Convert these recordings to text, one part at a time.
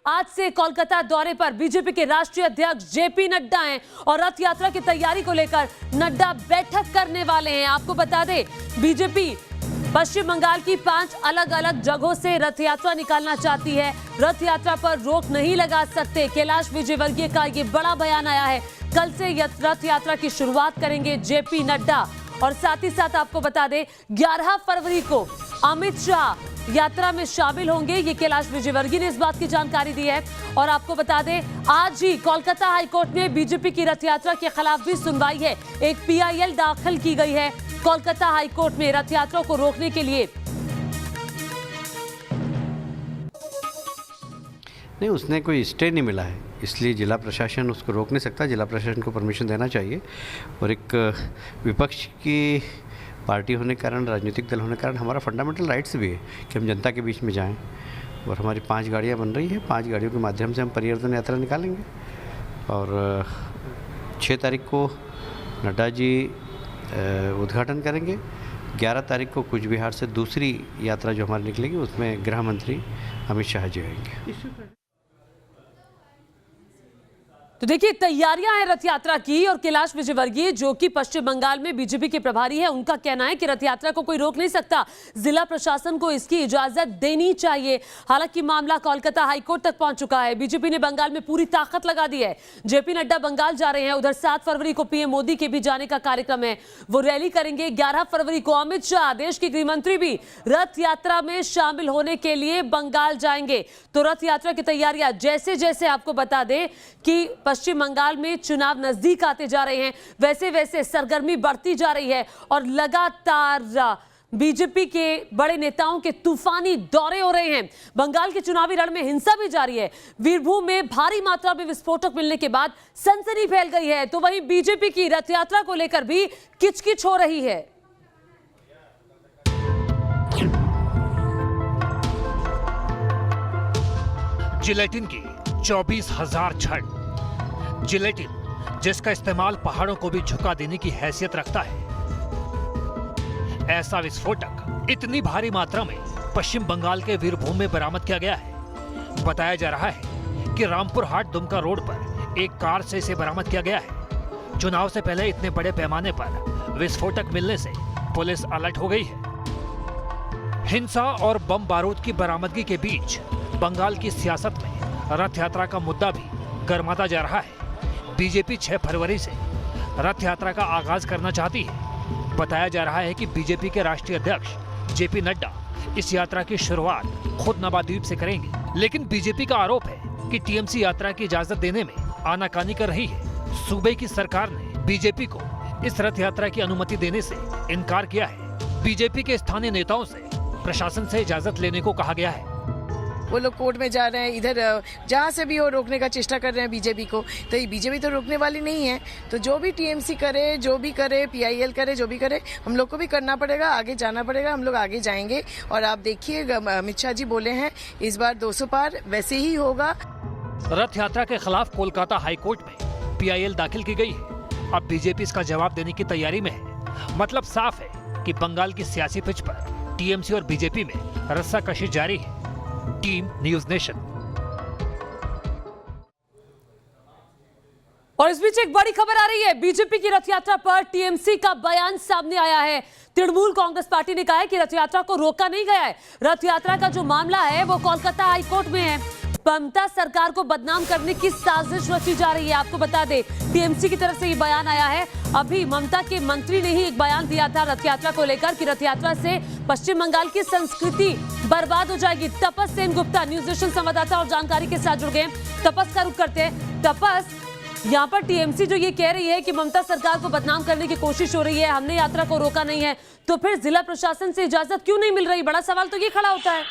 आज से कोलकाता दौरे पर बीजेपी के राष्ट्रीय अध्यक्ष जेपी नड्डा हैं और रथ यात्रा की तैयारी को लेकर नड्डा बैठक करने वाले हैं। आपको बता दें, बीजेपी पश्चिम बंगाल की 5 अलग अलग जगहों से रथ यात्रा निकालना चाहती है। रथ यात्रा पर रोक नहीं लगा सकते, कैलाश विजयवर्गीय का ये बड़ा बयान आया है। कल से रथ यात्रा की शुरुआत करेंगे जेपी नड्डा। और साथ ही साथ आपको बता दें, 11 फरवरी को अमित शाह यात्रा में शामिल होंगे। ये कैलाश विजयवर्गीय ने इस बात की जानकारी दी है। और आपको बता दें, आज ही कोलकाता हाईकोर्ट में बीजेपी की रथ यात्रा के खिलाफ भी सुनवाई है। एक पीआईएल दाखिल की गई है कोलकाता हाईकोर्ट में रथ यात्रा को रोकने के लिए। नहीं, उसने कोई स्टे नहीं मिला है, इसलिए जिला प्रशासन उसको रोक नहीं सकता। जिला प्रशासन को परमिशन देना चाहिए। और एक विपक्ष की पार्टी होने के कारण, राजनीतिक दल होने के कारण हमारा फंडामेंटल राइट्स भी है कि हम जनता के बीच में जाएं। और हमारी 5 गाड़ियां बन रही हैं, 5 गाड़ियों के माध्यम से हम परिवर्तन यात्रा निकालेंगे। और 6 तारीख को नड्डा जी उद्घाटन करेंगे। 11 तारीख को कूच बिहार से दूसरी यात्रा जो हमारी निकलेगी, उसमें गृह मंत्री अमित शाह जी आएंगे। तो देखिए, तैयारियां हैं रथ यात्रा की। और कैलाश विजयवर्गीय जो कि पश्चिम बंगाल में बीजेपी के प्रभारी है, उनका कहना है कि रथ यात्रा को कोई रोक नहीं सकता, जिला प्रशासन को इसकी इजाजत देनी चाहिए। हालांकि मामला कोलकाता हाईकोर्ट तक पहुंच चुका है। बीजेपी ने बंगाल में पूरी ताकत लगा दी है। जेपी नड्डा बंगाल जा रहे हैं। उधर 7 फरवरी को पीएम मोदी के भी जाने का कार्यक्रम है, वो रैली करेंगे। 11 फरवरी को अमित शाह, देश के गृह मंत्री, भी रथ यात्रा में शामिल होने के लिए बंगाल जाएंगे। तो रथ यात्रा की तैयारियां जैसे जैसे आपको बता दें कि पश्चिम बंगाल में चुनाव नजदीक आते जा रहे हैं, वैसे वैसे सरगर्मी बढ़ती जा रही है। और लगातार बीजेपी के बड़े नेताओं के तूफानी दौरे हो रहे हैं। बंगाल के चुनावी रण में हिंसा भी जारी है। वीरभूम में भारी मात्रा में विस्फोटक मिलने के बाद सनसनी फैल गई है। तो वहीं बीजेपी की रथ यात्रा को लेकर भी किचकिच हो रही है। जिलेटिन की 24,000 छड़। जिलेटिन जिसका इस्तेमाल पहाड़ों को भी झुका देने की हैसियत रखता है। ऐसा विस्फोटक इतनी भारी मात्रा में पश्चिम बंगाल के वीरभूम में बरामद किया गया है। बताया जा रहा है कि रामपुर हाट दुमका रोड पर एक कार से इसे बरामद किया गया है। चुनाव से पहले इतने बड़े पैमाने पर विस्फोटक मिलने से पुलिस अलर्ट हो गई है। हिंसा और बम बारूद की बरामदगी के बीच बंगाल की सियासत में रथ यात्रा का मुद्दा भी गर्माता जा रहा है। बीजेपी 6 फरवरी से रथ यात्रा का आगाज करना चाहती है। बताया जा रहा है कि बीजेपी के राष्ट्रीय अध्यक्ष जेपी नड्डा इस यात्रा की शुरुआत खुद नवाद्वीप से करेंगे। लेकिन बीजेपी का आरोप है कि टीएमसी यात्रा की इजाजत देने में आनाकानी कर रही है। सूबे की सरकार ने बीजेपी को इस रथ यात्रा की अनुमति देने से इनकार किया है। बीजेपी के स्थानीय नेताओं से प्रशासन से इजाजत लेने को कहा गया है। वो लोग कोर्ट में जा रहे हैं, इधर जहाँ से भी वो रोकने का चेष्टा कर रहे हैं बीजेपी को। तो बीजेपी तो रोकने वाली नहीं है। तो जो भी टीएमसी करे, जो भी करे, पीआईएल करे, जो भी करे, हम लोग को भी करना पड़ेगा, आगे जाना पड़ेगा। हम लोग आगे जाएंगे। और आप देखिए, अमित शाह जी बोले हैं इस बार 200 पार, वैसे ही होगा। रथ यात्रा के खिलाफ कोलकाता हाईकोर्ट में पीआईएल दाखिल की गई है। अब बीजेपी इसका जवाब देने की तैयारी में है। मतलब साफ है कि बंगाल की सियासी पिच पर टीएमसी और बीजेपी में रस्साकशी जारी है। Team news nation. और इस बीच एक बड़ी खबर आ रही है। बीजेपी की रथ यात्रा पर टीएमसी का बयान सामने आया है। तृणमूल कांग्रेस पार्टी ने कहा है कि रथ यात्रा को रोका नहीं गया है। रथ यात्रा का जो मामला है वो कोलकाता हाईकोर्ट में है। ममता सरकार को बदनाम करने की साजिश रची जा रही है। आपको बता दें, टीएमसी की तरफ से ये बयान आया है। अभी ममता के मंत्री ने ही एक बयान दिया था रथ यात्रा को लेकर कि रथ यात्रा से पश्चिम बंगाल की संस्कृति बर्बाद हो जाएगी। तपस सेन गुप्ता न्यूज़ नेशन संवाददाता और जानकारी के साथ जुड़ गए। तपस का रुख करते हैं। तपस, यहाँ पर टीएमसी जो ये कह रही है कि ममता सरकार को बदनाम करने की कोशिश हो रही है, हमने यात्रा को रोका नहीं है, तो फिर जिला प्रशासन से इजाजत क्यों नहीं मिल रही? बड़ा सवाल तो ये खड़ा होता है।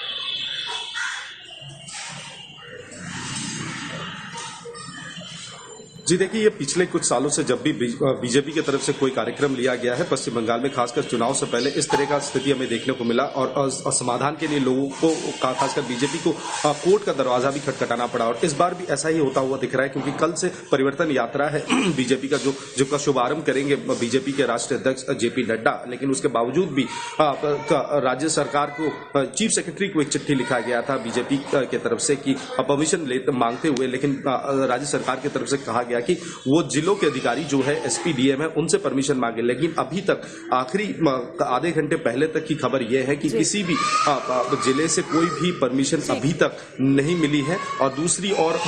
जी देखिए, ये पिछले कुछ सालों से जब भी बीजेपी की तरफ से कोई कार्यक्रम लिया गया है पश्चिम बंगाल में, खासकर चुनाव से पहले इस तरह का स्थिति हमें देखने को मिला और समाधान के लिए लोगों को, खासकर बीजेपी को कोर्ट का दरवाजा भी खटखटाना पड़ा। और इस बार भी ऐसा ही होता हुआ दिख रहा है, क्योंकि कल से परिवर्तन यात्रा है बीजेपी का, जिसका शुभारंभ करेंगे बीजेपी के राष्ट्रीय अध्यक्ष जेपी नड्डा। लेकिन उसके बावजूद भी राज्य सरकार को, चीफ सेक्रेटरी को एक चिट्ठी लिखा गया था बीजेपी की तरफ से कि परमिशन मांगते हुए, लेकिन राज्य सरकार की तरफ से कहा गया कि वो जिलों के अधिकारी जो है एसपी डीएम है उनसे परमिशन मांगे। लेकिन अभी तक आखिरी आधे घंटे पहले तक की खबर यह है कि किसी भी जिले से कोई भी परमिशन अभी तक नहीं मिली है। और दूसरी ओर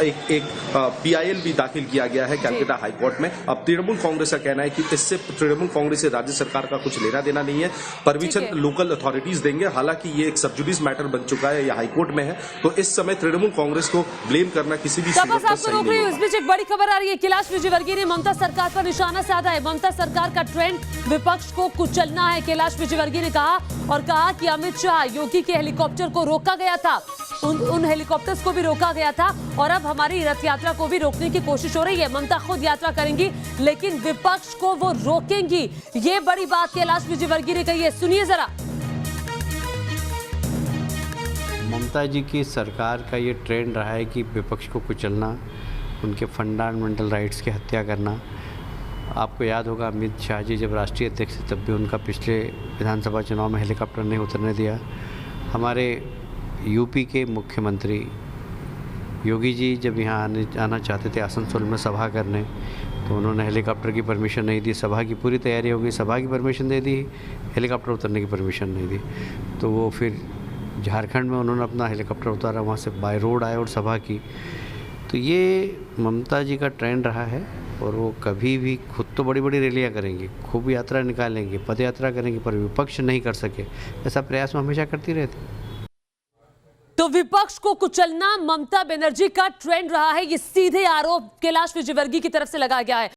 एक पीआईएल भी दाखिल किया गया है कैलकाटा हाई कोर्ट में। अब तृणमूल कांग्रेस का कहना है कि इससे तृणमूल कांग्रेस से राज्य सरकार का कुछ लेना देना नहीं है, परमिशन लोकल अथॉरिटीज देंगे। हालांकि ये एक सबजुडिस मैटर बन चुका है, यह हाईकोर्ट में है, तो इस समय तृणमूल कांग्रेस को ब्लेम करना किसी भी सही नहीं है। इस बीच एक बड़ी खबर आ रही है, कैलाश विजयवर्गीय ने ममता सरकार पर निशाना साधा है। ममता सरकार का ट्रेंड विपक्ष को कुचलना है। कैलाश विजयवर्गीय ने कहा कि अमित शाह, योगी के हेलीकॉप्टर को रोका गया था, उन हेलीकॉप्टर्स को भी रोका गया था और अब हमारी रथ यात्रा को भी रोकने की कोशिश हो रही है। ममता खुद यात्रा करेंगी लेकिन विपक्ष को वो रोकेंगी। ये बड़ी बात कैलाश विजयवर्गीय ने कही है, सुनिए जरा। ममता जी की सरकार का ये ट्रेंड रहा है कि विपक्ष को कुचलना, उनके फंडामेंटल राइट्स की हत्या करना। आपको याद होगा अमित शाह जी जब राष्ट्रीय अध्यक्ष थे तब भी उनका पिछले विधानसभा चुनाव में हेलीकॉप्टर नहीं उतरने दिया। हमारे यूपी के मुख्यमंत्री योगी जी जब यहाँ आना चाहते थे आसनसोल में सभा करने, तो उन्होंने हेलीकॉप्टर की परमिशन नहीं दी। सभा की पूरी तैयारी हो गई, सभा की परमिशन दे दी, हेलीकॉप्टर उतरने की परमिशन नहीं दी। तो वो फिर झारखंड में उन्होंने अपना हेलीकॉप्टर उतारा, वहाँ से बाय रोड आए और सभा की। तो ये ममता जी का ट्रेंड रहा है और वो कभी भी खुद तो बड़ी बड़ी रैलियाँ करेंगी, खूब यात्रा निकालेंगे, पद यात्रा करेंगे, पर विपक्ष नहीं कर सके, ऐसा प्रयास वो हमेशा करती रहती। तो विपक्ष को कुचलना ममता बनर्जी का ट्रेंड रहा है, ये सीधे आरोप कैलाश विजयवर्गीय की तरफ से लगाया गया है।